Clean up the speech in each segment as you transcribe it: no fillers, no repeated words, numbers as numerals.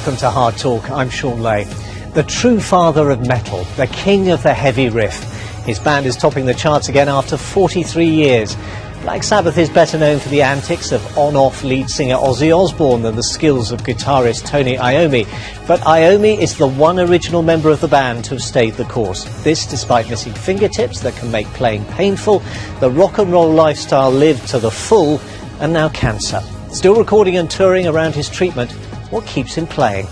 Welcome to Hard Talk. I'm Sean Lay. The true father of metal, the king of the heavy riff. His band is topping the charts again after 43 years. Black Sabbath is better known for the antics of on-off lead singer Ozzy Osbourne than the skills of guitarist Tony Iommi. But Iommi is the one original member of the band to have stayed the course. This despite missing fingertips that can make playing painful, the rock and roll lifestyle lived to the full, and now cancer. Still recording and touring around his treatment, what keeps him playing?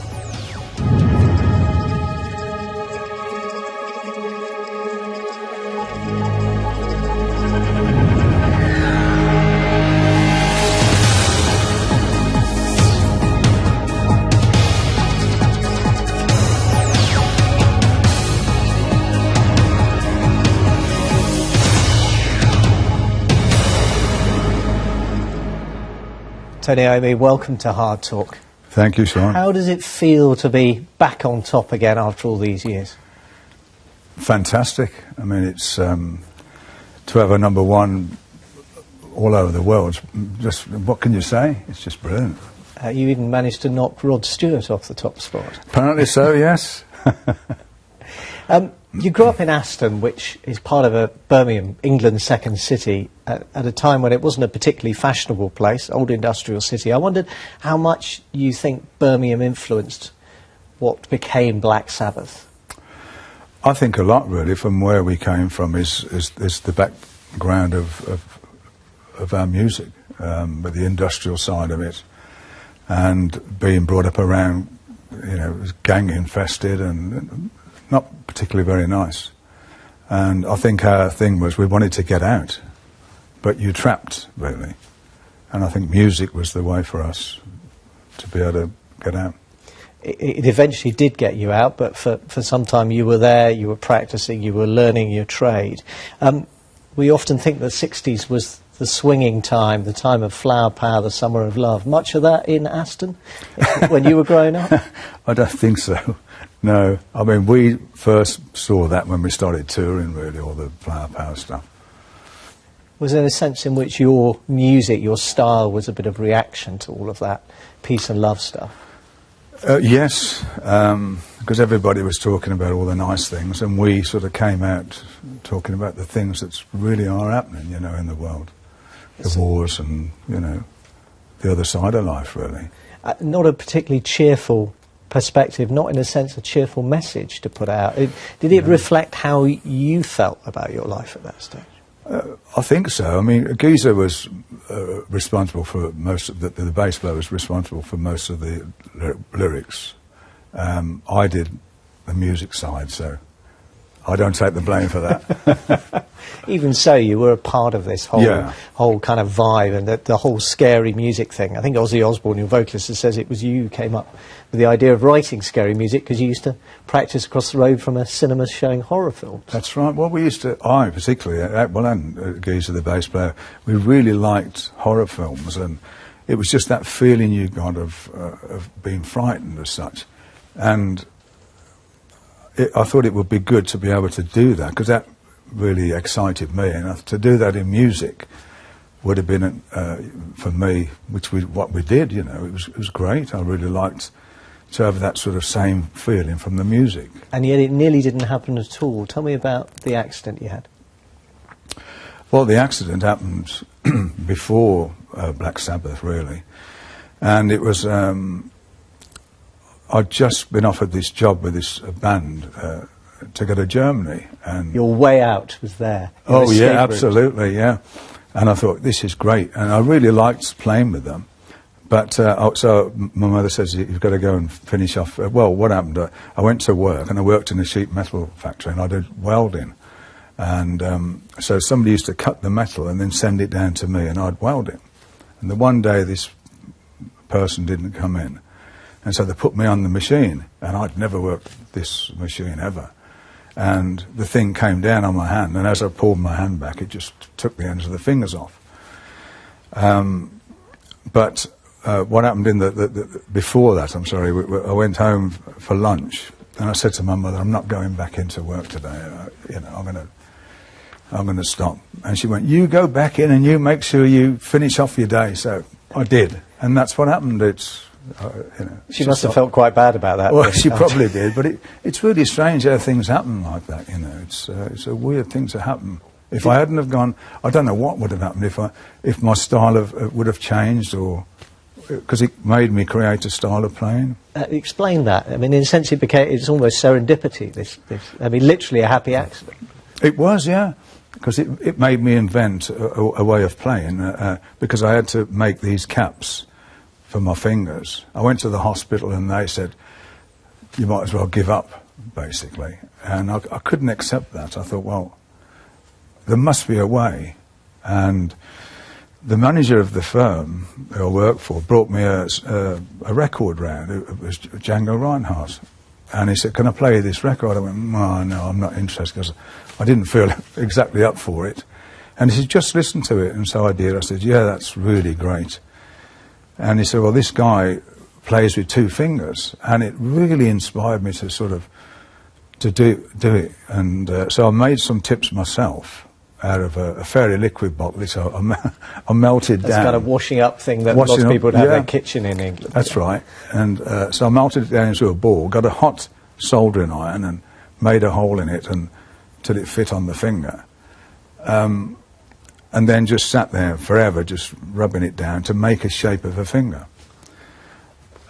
Tony Iommi, welcome to Hard Talk. Thank you, Sean. How does it feel to be back on top again after all these years? Fantastic. I mean, it's to have a number one all over the world. Just what can you say? It's just brilliant. You even managed to knock Rod Stewart off the top spot. Apparently so, yes. You grew up in Aston, which is part of Birmingham, England's second city, at a time when it wasn't a particularly fashionable place, old industrial city. I wondered how much you think Birmingham influenced what became Black Sabbath. I think a lot, really, from where we came from is the background of our music, with the industrial side of it, and being brought up around, you know, it was gang infested and not particularly very nice. And I think our thing was we wanted to get out, but you're trapped, really. And I think music was the way for us to be able to get out. It eventually did get you out, but for some time you were there, you were practicing, you were learning your trade. We often think the 60s was the swinging time, the time of flower power, the summer of love. Much of that in Aston when you were growing up? I don't think so. No, I mean, we first saw that when we started touring, really, all the flower power stuff. Was there a sense in which your music, your style, was a bit of reaction to all of that peace and love stuff? Yes, because everybody was talking about all the nice things, and we sort of came out talking about the things that really are happening, you know, in the world. The wars and, you know, the other side of life, really. Not a particularly cheerful perspective, not in a sense a cheerful message to put out. Did it reflect how you felt about your life at that stage? I think so. I mean, Geezer was responsible for most of the bass player was responsible for most of the lyrics. I did the music side, so I don't take the blame for that. Even so, you were a part of this whole kind of vibe and the whole scary music thing. I think Ozzy Osbourne, your vocalist, says it was you who came up with the idea of writing scary music because you used to practice across the road from a cinema showing horror films. That's right. Well, we used to, I particularly, and Geezer, the bass player, we really liked horror films, and it was just that feeling you got of being frightened as such. And I thought it would be good to be able to do that, because that really excited me, and to do that in music would have been, for me, what we did, you know, it was great. I really liked to have that sort of same feeling from the music. And yet it nearly didn't happen at all. Tell me about the accident you had. Well, the accident happened before Black Sabbath, really, and it was, I'd just been offered this job with this band to go to Germany, and your way out was there. Oh yeah, absolutely, yeah. And I thought, this is great, and I really liked playing with them. But so my mother says, you've got to go and finish off. Well, what happened? I went to work, and I worked in a sheet metal factory, and I did welding. And so somebody used to cut the metal and then send it down to me, and I'd weld it. And the one day this person didn't come in, and so they put me on the machine, and I'd never worked this machine ever. And the thing came down on my hand, and as I pulled my hand back, it just took the ends of the fingers off. But what happened in before that, I'm sorry, I went home for lunch, and I said to my mother, I'm not going back into work today. You know, I'm going to stop. And she went, you go back in and you make sure you finish off your day. So I did, and that's what happened. She must have felt quite bad about that. Well, she probably did, but it's really strange how things happen like that. It's a weird thing to happen. If I hadn't have gone, I don't know what would have happened if my style would have changed, or because it made me create a style of playing. Explain that. I mean, in a sense, it's almost serendipity. I mean, literally a happy accident. It was, yeah, because it made me invent a way of playing. Because I had to make these caps for my fingers. I went to the hospital and they said, "You might as well give up," basically, and I couldn't accept that. I thought, well, there must be a way. And the manager of the firm who I worked for brought me a record round. It was Django Reinhardt. And he said, "Can I play this record?" I went, "Oh, no, I'm not interested," because I didn't feel exactly up for it. And he said, "Just listen to it." And so I did. I said, "Yeah, that's really great." And he said, "Well, this guy plays with 2 fingers." And it really inspired me to to do it. And so I made some tips myself out of a fairy liquid bottle. So I melted down. That's kind of washing up thing that lots of people would have in their kitchen in England. That's right. And so I melted it down into a ball, got a hot soldering iron and made a hole in it until it fit on the finger. And then just sat there forever, just rubbing it down to make a shape of a finger.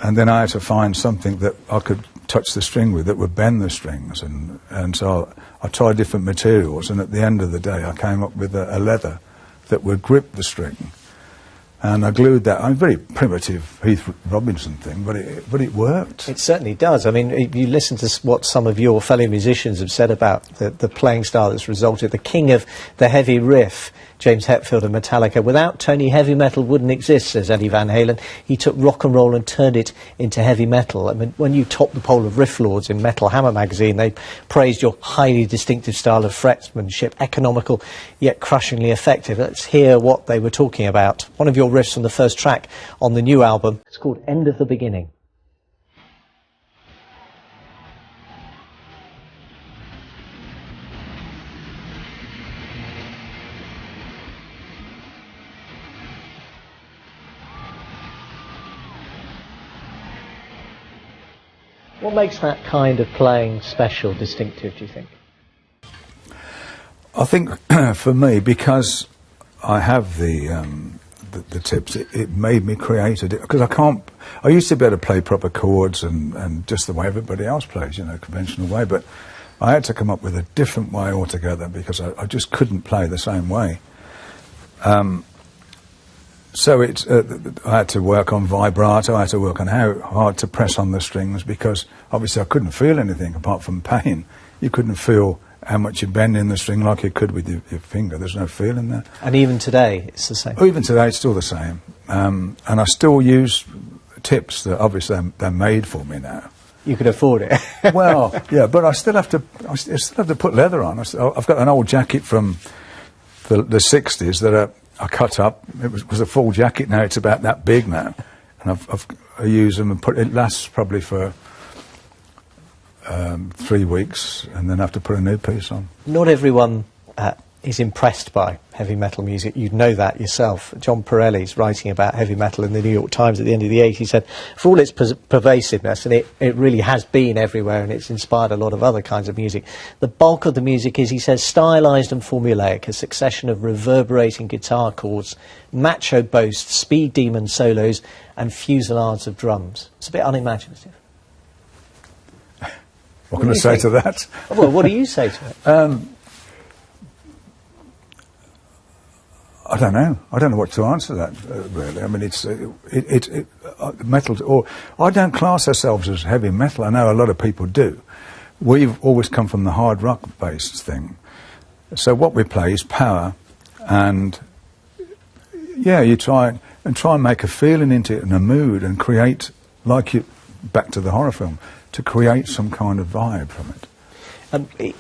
And then I had to find something that I could touch the string with that would bend the strings, and so I tried different materials, and at the end of the day I came up with a leather that would grip the string, and I glued that. I'm very primitive Heath Robinson thing, but it worked. It certainly does. I mean, if you listen to what some of your fellow musicians have said about the playing style that's resulted, the king of the heavy riff, James Hetfield of Metallica. Without Tony, heavy metal wouldn't exist, says Eddie Van Halen. He took rock and roll and turned it into heavy metal. I mean, when you topped the poll of riff lords in Metal Hammer magazine, they praised your highly distinctive style of fretmanship, economical yet crushingly effective. Let's hear what they were talking about. One of your riffs from the first track on the new album. It's called End of the Beginning. What makes that kind of playing special, distinctive, do you think? I think for me, because I have the tips, it made me create it, because I used to be able to play proper chords and just the way everybody else plays, conventional way, but I had to come up with a different way altogether because I just couldn't play the same way. So I had to work on vibrato, I had to work on how hard to press on the strings, because obviously I couldn't feel anything apart from pain. You couldn't feel how much you bend in the string like you could with your finger. There's no feel in there. And even today, it's the same? Oh, even today, it's still the same. And I still use tips that obviously they're made for me now. You could afford it. Well, yeah, but I still have to put leather on. I've got an old jacket from the 60s that I cut up. It was a full jacket. Now it's about that big now, and I use them and it lasts probably for 3 weeks, and then I have to put a new piece on. Not everyone is impressed by heavy metal music. You know that yourself. John Pirelli's writing about heavy metal in the New York Times at the end of the 80s. He said, for all its pervasiveness, and it really has been everywhere, and it's inspired a lot of other kinds of music, the bulk of the music is, he says, stylised and formulaic, a succession of reverberating guitar chords, macho boasts, speed demon solos, and fusillades of drums. It's a bit unimaginative. What can I say to that? Well, what do you say to it? I don't know. I don't know what to answer that, really. I mean, it's metal, or I don't class ourselves as heavy metal. I know a lot of people do. We've always come from the hard rock-based thing. So what we play is power, and yeah, you try and make a feeling into it and a mood, and create, back to the horror film, to create some kind of vibe from it.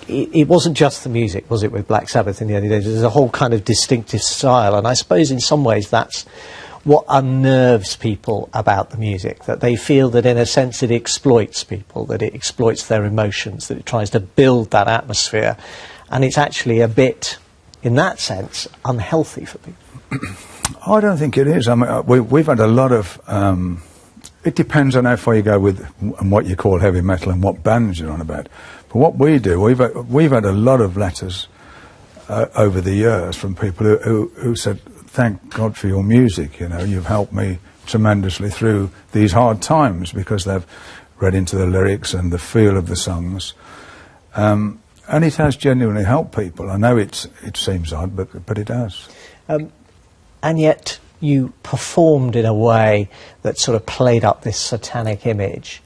It wasn't just the music, was it, with Black Sabbath in the early days? There's a whole kind of distinctive style, and I suppose in some ways that's what unnerves people about the music, that they feel that in a sense it exploits people, that it exploits their emotions, that it tries to build that atmosphere, and it's actually a bit, in that sense, unhealthy for people. I don't think it is. I mean, we've had a lot of It depends on how far you go with and what you call heavy metal and what bands you're on about. But what we do, we've had a lot of letters over the years from people who said, "Thank God for your music. You know, you've helped me tremendously through these hard times," because they've read into the lyrics and the feel of the songs. And it has genuinely helped people. I know it seems odd, but it has. And yet you performed in a way that sort of played up this satanic image.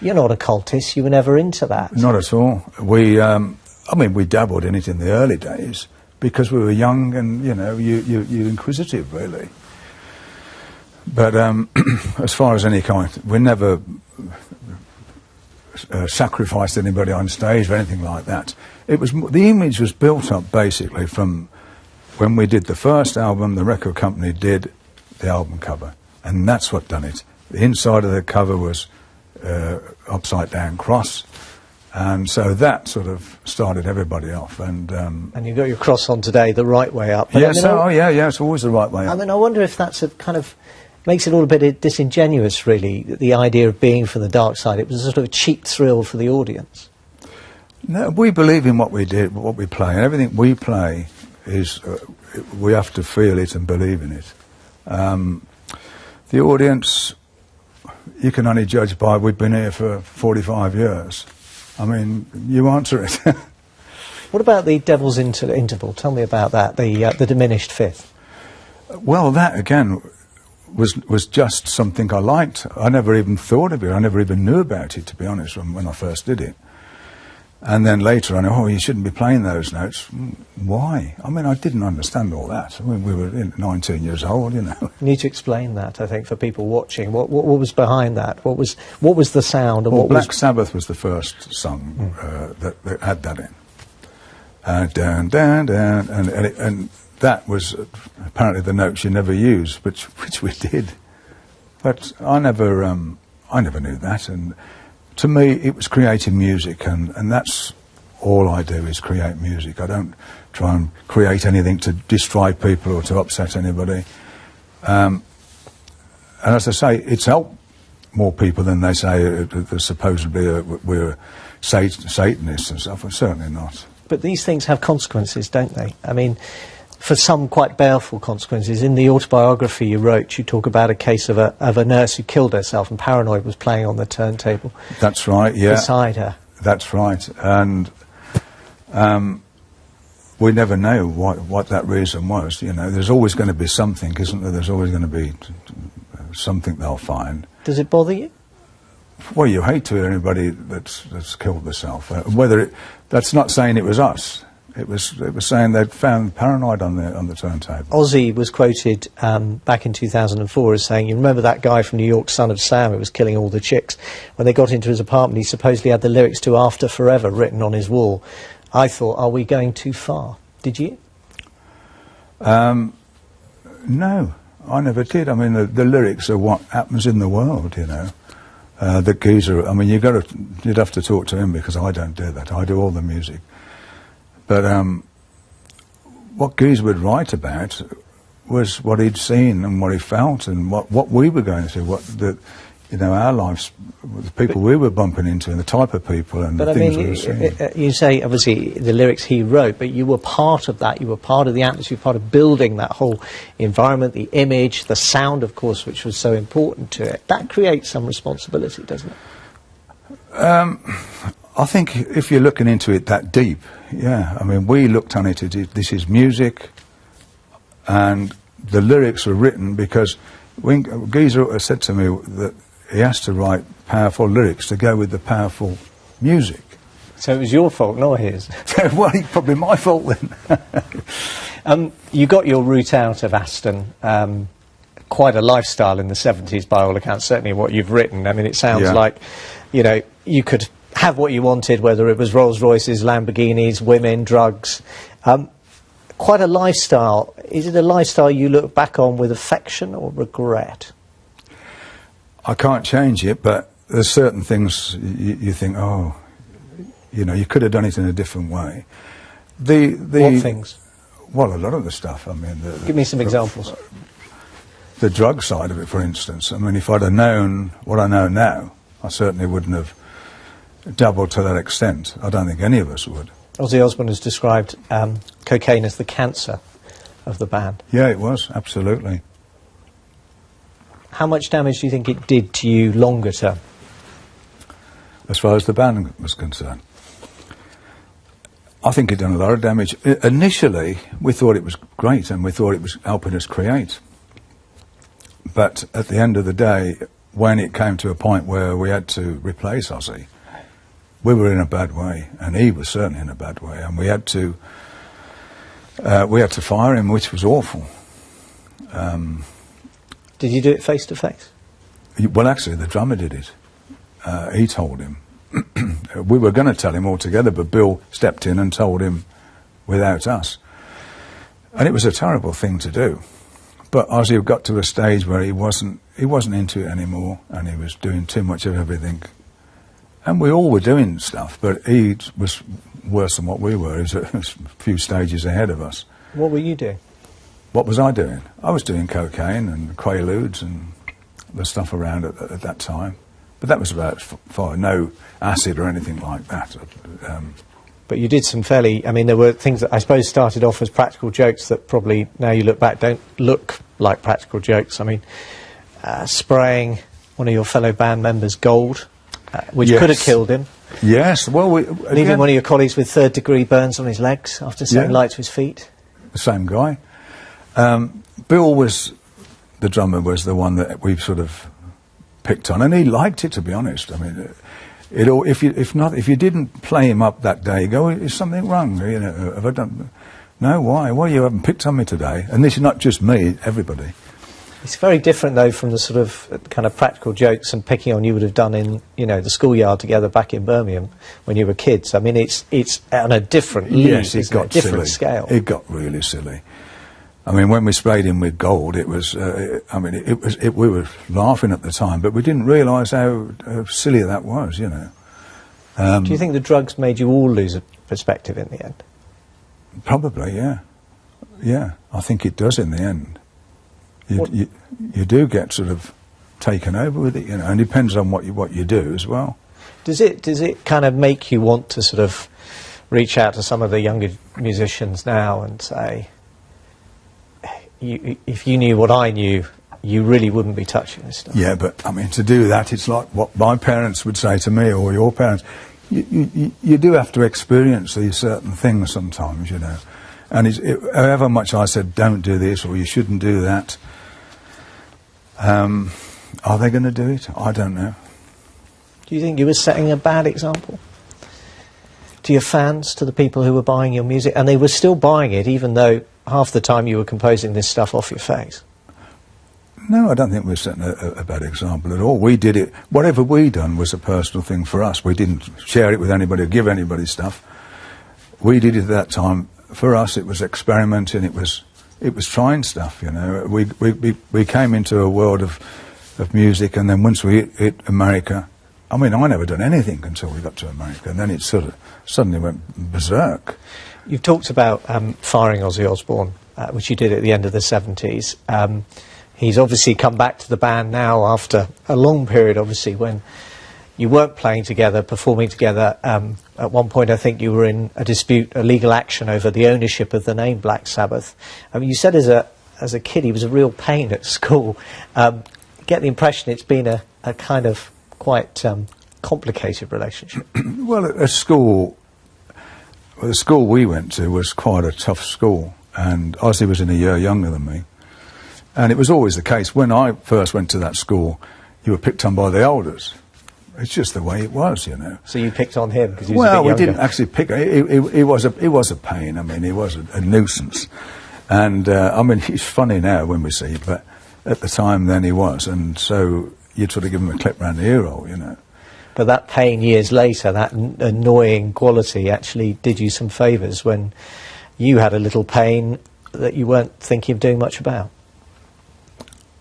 You're not a cultist. You were never into that. Not at all. We dabbled in it in the early days because we were young and, you know, you're inquisitive, really. But as far as any kind, we never sacrificed anybody on stage or anything like that. The image was built up basically from when we did the first album. The record company did the album cover, and that's what done it. The inside of the cover was upside down cross, and so that sort of started everybody off. And you got your cross on today the right way up. But yes, it's always the right way up. I mean, I wonder if that's a kind of makes it all a bit disingenuous, really, the idea of being from the dark side. It was a sort of a cheap thrill for the audience. No, we believe in what we did, what we play, and everything we play is we have to feel it and believe in it. The audience, you can only judge by, we've been here for 45 years. I mean, you answer it. What about the Devil's Interval? Tell me about that, the diminished fifth. Well, that again was just something I liked. I never even thought of it. I never even knew about it, to be honest, when I first did it. And then later I know, you shouldn't be playing those notes. Why? I mean, I didn't understand all that. I mean, we were 19 years old, you know. You need to explain that, I think, for people watching. What was behind that? What was the sound? And well, Black Sabbath was the first song that had that in. Down, down, down, and that was apparently the notes you never use, which we did. But I never knew that, and to me it was creating music, and that's all I do is create music. I don't try and create anything to destroy people or to upset anybody. And as I say, it's helped more people than they say supposedly we're Satanists and stuff. Well, certainly not. But these things have consequences, don't they? I mean, for some quite baleful consequences. In the autobiography you wrote, you talk about a case of a nurse who killed herself, and Paranoid was playing on the turntable. That's right, yeah. Beside her. That's right, and we never know what that reason was. You know, there's always going to be something, isn't there? There's always going to be something they'll find. Does it bother you? Well, you hate to hear anybody that's killed themselves. That's not saying it was us. It was saying they'd found Paranoid on the turntable. Ozzy was quoted back in 2004 as saying, you remember that guy from New York, Son of Sam, who was killing all the chicks? When they got into his apartment, he supposedly had the lyrics to After Forever written on his wall. I thought, are we going too far? Did you? No, I never did. I mean, the lyrics are what happens in the world, you know. The geezer, I mean, you'd have to talk to him, because I don't do that. I do all the music. But what Geezer would write about was what he'd seen and what he felt, and what we were going through, our lives, the people we were bumping into, and the type of people and the things we were seeing. You say, obviously, the lyrics he wrote, but you were part of that. You were part of the atmosphere, part of building that whole environment, the image, the sound, of course, which was so important to it. That creates some responsibility, doesn't it? I think if you're looking into it that deep, yeah. I mean, we looked on it, this is music, and the lyrics were written because Geezer said to me that he has to write powerful lyrics to go with the powerful music. So it was your fault, not his. Well, probably my fault then. You got your route out of Aston. Quite a lifestyle in the 70s, by all accounts, certainly what you've written. I mean, it sounds like, you know, you could have what you wanted, whether it was Rolls Royces, Lamborghinis, women, drugs. Quite a lifestyle. Is it a lifestyle you look back on with affection or regret? I can't change it, but there's certain things you think, oh, you know, you could have done it in a different way. What things? Well, a lot of the stuff. I mean, give me some examples. the drug side of it, for instance. I mean, if I'd have known what I know now, I certainly wouldn't have dabbled to that extent. I don't think any of us would. Ozzy Osbourne has described cocaine as the cancer of the band. Yeah, it was, absolutely. How much damage do you think it did to you longer term? As far as the band was concerned, I think it done a lot of damage. Initially, we thought it was great and we thought it was helping us create. But at the end of the day, when it came to a point where we had to replace Ozzy, we were in a bad way, and he was certainly in a bad way, and we had to fire him, which was awful. Did you do it face to face? Well, actually, the drummer did it. He told him. We were going to tell him altogether, but Bill stepped in and told him without us. And it was a terrible thing to do. But Ozzy got to a stage where he wasn't into it anymore, and he was doing too much of everything. And we all were doing stuff, but he was worse than what we were. He was a few stages ahead of us. What were you doing? What was I doing? I was doing cocaine and Quaaludes and the stuff around at that time. But that was about far, no acid or anything like that. But you did some fairly, I mean, there were things that I suppose started off as practical jokes that probably, now you look back, don't look like practical jokes. I mean, spraying one of your fellow band members gold, which Yes. could have killed him. Yes, well, Leaving one of your colleagues with third-degree burns on his legs after setting light to his feet. The same guy. Bill was, the drummer, was the one that we sort of picked on, and he liked it, to be honest. I mean, if you didn't play him up that day, you go, is something wrong? You know, have I done? No, why? Why you haven't picked on me today? And this is not just me, everybody. It's very different, though, from the sort of kind of practical jokes and picking on you would have done in, you know, the schoolyard together back in Birmingham when you were kids. I mean, it's on a different league, Yes, it got different silly. scale. It got really silly. I mean, when we sprayed him with gold, it was. We were laughing at the time, but we didn't realise how silly that was. You know. Do you think the drugs made you all lose a perspective in the end? Probably, yeah. Yeah, I think it does in the end. You do get sort of taken over with it, you know, and it depends on what you do as well. Does it kind of make you want to sort of reach out to some of the younger musicians now and say, if you knew what I knew, you really wouldn't be touching this stuff? Yeah, but I mean, to do that, it's like what my parents would say to me, or your parents. You do have to experience these certain things sometimes, you know. And however much I said, don't do this, or you shouldn't do that, are they going to do it? I don't know. Do you think you were setting a bad example to your fans, to the people who were buying your music? And they were still buying it, even though half the time you were composing this stuff off your face. No, I don't think we're setting a bad example at all. We did it, whatever we done was a personal thing for us. We didn't share it with anybody or give anybody stuff. We did it at that time. For us, it was experimenting, it was trying stuff, you know. We came into a world of music, and then once we hit America, I mean, I never done anything until we got to America, and then it sort of suddenly went berserk. You've talked about firing Ozzy Osbourne, which you did at the end of the 70s. He's obviously come back to the band now after a long period, obviously, when you weren't playing together, performing together. At one point, I think you were in a dispute, a legal action over the ownership of the name Black Sabbath. I mean, you said as a kid he was a real pain at school. Get the impression it's been a kind of quite complicated relationship. Well, at school, the school we went to was quite a tough school, and Ozzy was in a year younger than me. And it was always the case, when I first went to that school, you were picked on by the elders. It's just the way it was, you know. So you picked on him because he was a bit younger? Well, we didn't actually pick. It was a pain. I mean, he was a nuisance. And, I mean, he's funny now when we see it, but at the time then he was. And so you'd sort of give him a clip round the ear hole, you know. But that pain years later, that annoying quality actually did you some favours when you had a little pain that you weren't thinking of doing much about.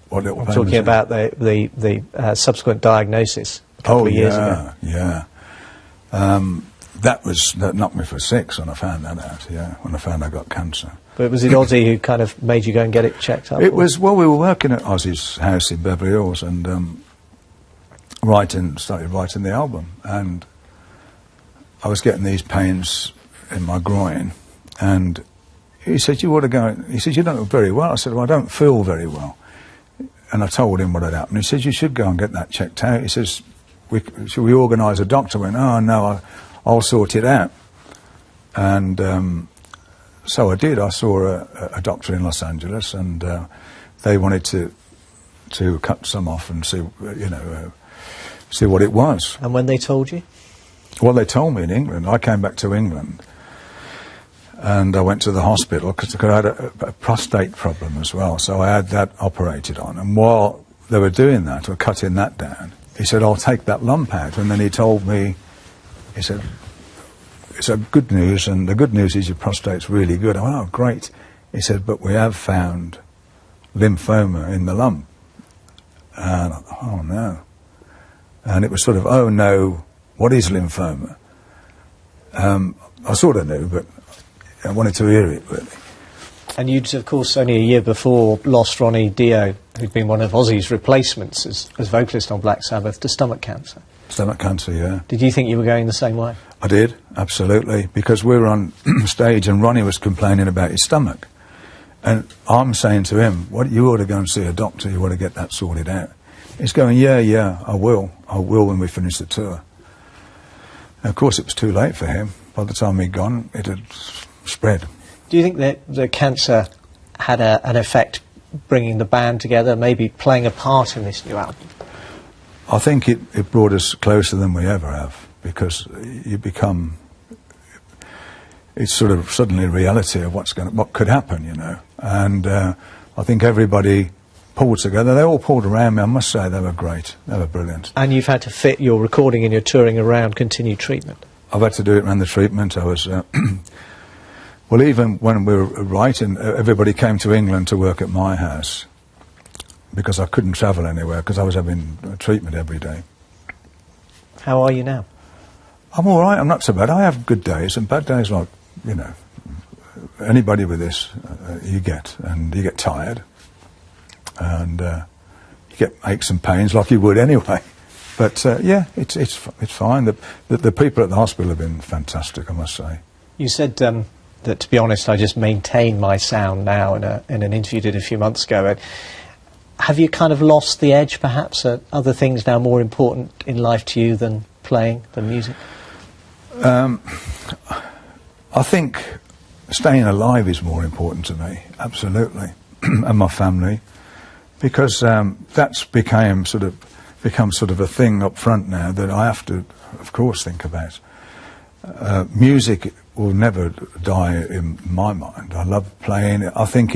What little I'm pain talking was about the subsequent diagnosis a couple of years ago. Yeah. That knocked me for 6 when I found that out, yeah, when I found I got cancer. But was it Ozzy who kind of made you go and get it checked up? It was, well, we were working at Ozzy's house in Beverly Hills and started writing the album. And I was getting these pains in my groin. And he said, you ought to go. He said, you don't look very well. I said, well, I don't feel very well. And I told him what had happened. He said, you should go and get that checked out. He says, should we organise a doctor? I went, oh, no, I'll sort it out. And so I did. I saw a doctor in Los Angeles, and they wanted to cut some off and see, see what it was. And when they told you? Well, they told me in England. I came back to England, and I went to the hospital because I had a prostate problem as well. So I had that operated on. And while they were doing that, or cutting that down, he said, I'll take that lump out. And then he told me, he said, it's a good news, and the good news is your prostate's really good. I went, oh, great. He said, but we have found lymphoma in the lump. And I thought, oh, no. And it was sort of, oh, no, what is lymphoma? I sort of knew, but I wanted to hear it, really. And you'd, of course, only a year before lost Ronnie Dio, who'd been one of Ozzy's replacements as vocalist on Black Sabbath, to stomach cancer. Stomach cancer, yeah. Did you think you were going the same way? I did, absolutely, because we were on stage and Ronnie was complaining about his stomach. And I'm saying to him, you ought to go and see a doctor, you ought to get that sorted out. He's going, yeah, I will when we finish the tour. And of course, it was too late for him. By the time he'd gone, it had spread. Do you think that the cancer had an effect bringing the band together, maybe playing a part in this new album? I think it brought us closer than we ever have, because you become, it's sort of suddenly a reality of what could happen, And I think everybody pulled together. They all pulled around me. I must say they were great. They were brilliant. And you've had to fit your recording and your touring around continued treatment. I've had to do it around the treatment. I was, well, even when we were writing, everybody came to England to work at my house because I couldn't travel anywhere because I was having treatment every day. How are you now? I'm all right. I'm not so bad. I have good days and bad days, like, anybody with this, you get tired. And you get aches and pains like you would anyway. But yeah, it's fine. The people at the hospital have been fantastic, I must say. You said that, to be honest, I just maintain my sound now in an interview you did a few months ago. Have you kind of lost the edge, perhaps? Are other things now more important in life to you than playing, than music? I think staying alive is more important to me, absolutely, and my family. Because that's become sort of a thing up front now that I have to, of course, think about. Music will never die in my mind. I love playing it. I think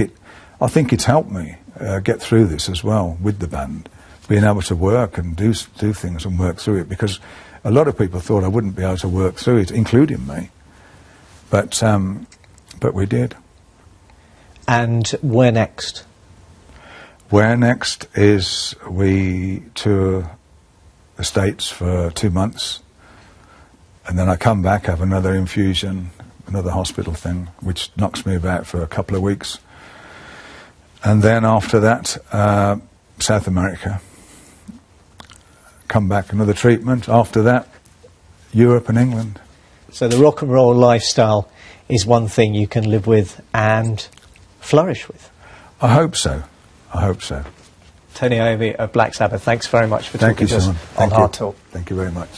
it's helped me get through this as well with the band, being able to work and do things and work through it. Because a lot of people thought I wouldn't be able to work through it, including me. But we did. And where next? Where next is we tour the States for 2 months, and then I come back, have another infusion, another hospital thing, which knocks me about for a couple of weeks. And then after that, South America. Come back, another treatment. After that, Europe and England. So the rock and roll lifestyle is one thing you can live with and flourish with? I hope so. I hope so. Tony Iommi of Black Sabbath, thanks very much for talking to us on Hard Talk. Thank you very much.